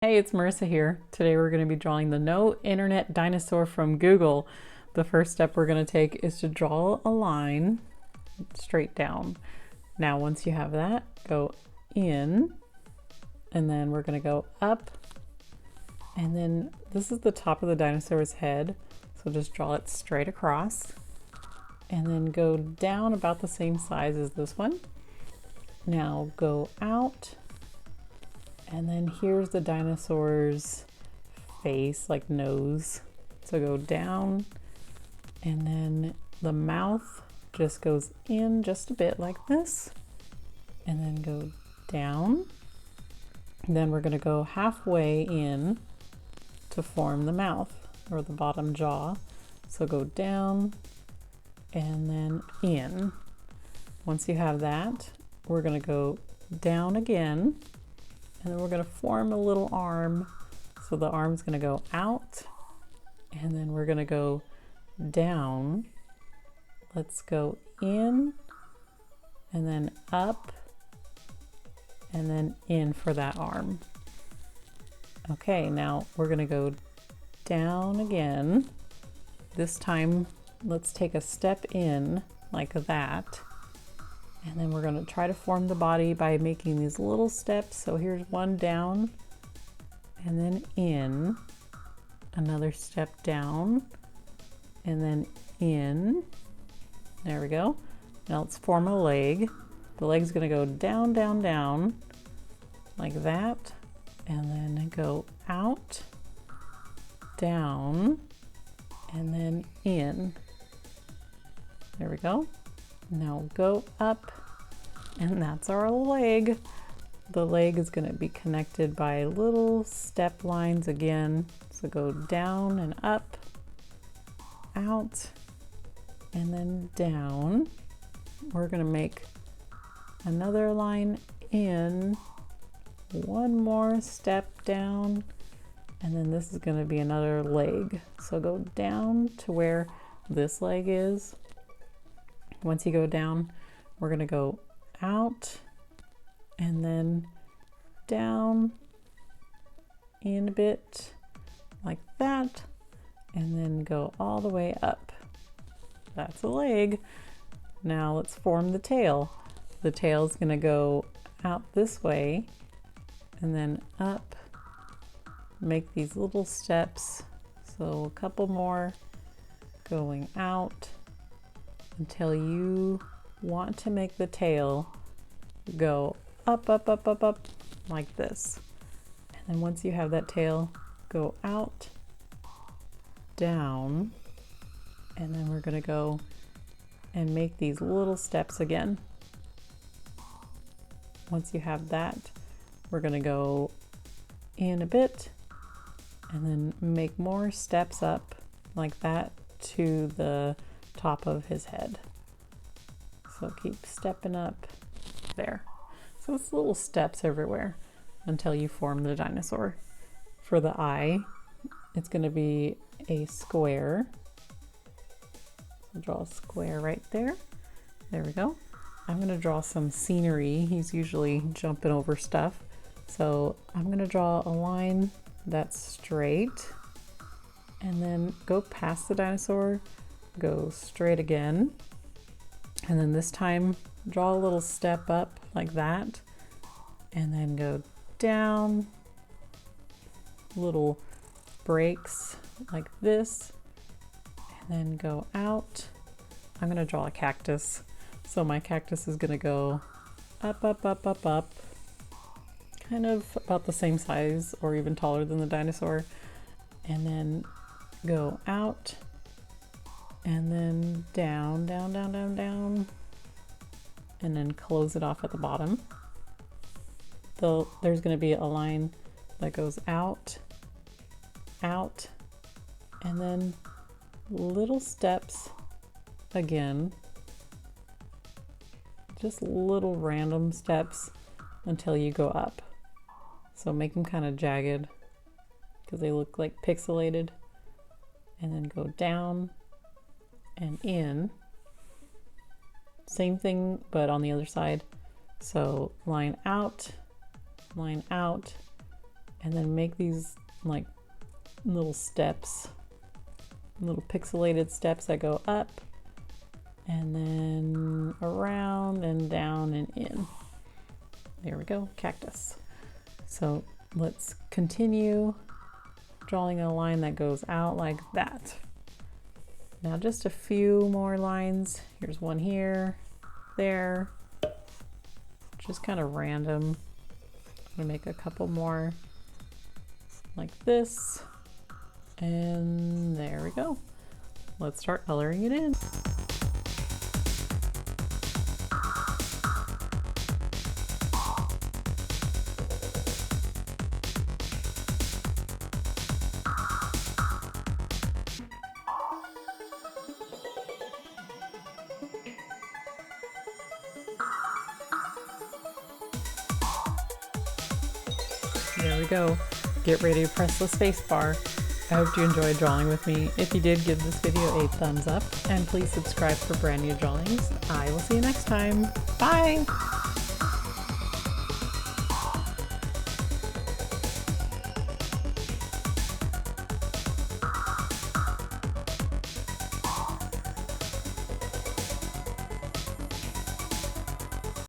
Hey, it's Marissa here. Today we're going to be drawing the No Internet Dinosaur from Google. The first step we're going to take is to draw a line straight down. Now once you have that, go in, and then we're going to go up, and then this is the top of the dinosaur's head, so just draw it straight across, and then go down about the same size as this one. Now go out. And then here's the dinosaur's face, like nose. So go down, and then the mouth just goes in just a bit like this, and then go down. And then we're gonna go halfway in to form the mouth or the bottom jaw. So go down and then in. Once you have that, we're gonna go down again. And then we're going to form a little arm. So the arm's going to go out, and then we're going to go down. Let's go in, and then up, and then in for that arm. Okay, now we're going to go down again. This time, let's take a step in like that. And then we're going to try to form the body by making these little steps. So here's one down, and then in, another step down, and then in. There we go. Now let's form a leg. The leg's going to go down, down, down, like that, and then go out, down, and then in. There we go. Now go up, and that's our leg. The leg is going to be connected by little step lines again. So go down and up, out, and then down. We're going to make another line in, one more step down, and then this is going to be another leg. So go down to where this leg is. Once you go down, we're going to go out and then down in a bit like that, and then go all the way up. That's a leg. Now let's form the tail. The tail is going to go out this way and then up. Make these little steps. So a couple more going out until you want to make the tail go up, up, up, up, up, like this. And then once you have that tail, go out, down, and then we're gonna go and make these little steps again. Once you have that, we're gonna go in a bit, and then make more steps up like that to the top of his head. So keep stepping up there. So it's little steps everywhere until you form the dinosaur. For the eye, it's going to be a square. So draw a square right there. There we go. I'm going to draw some scenery. He's usually jumping over stuff. So I'm going to draw a line that's straight, and then go past the dinosaur, go straight again, and then this time draw a little step up like that, and then go down, little breaks like this, and then go out. I'm going to draw a cactus, so my cactus is going to go up, up, up, up, up, kind of about the same size or even taller than the dinosaur, and then go out, and then down, down, down, down, down, and then close it off at the bottom. There's going to be a line that goes out, out, and then little steps again, just little random steps until you go up. So make them kind of jagged because they look like pixelated, and then go down and in. Same thing, but on the other side. So line out, and then make these like little steps, little pixelated steps that go up and then around and down and in. There we go, cactus. So let's continue drawing a line that goes out like that. Now just a few more lines. Here's one here, there, just kind of random. I'm gonna make a couple more like this, and there we go. Let's start coloring it in. There we go. Get ready to press the space bar. I hope you enjoyed drawing with me. If you did, give this video a thumbs up and please subscribe for brand new drawings. I will see you next time. Bye!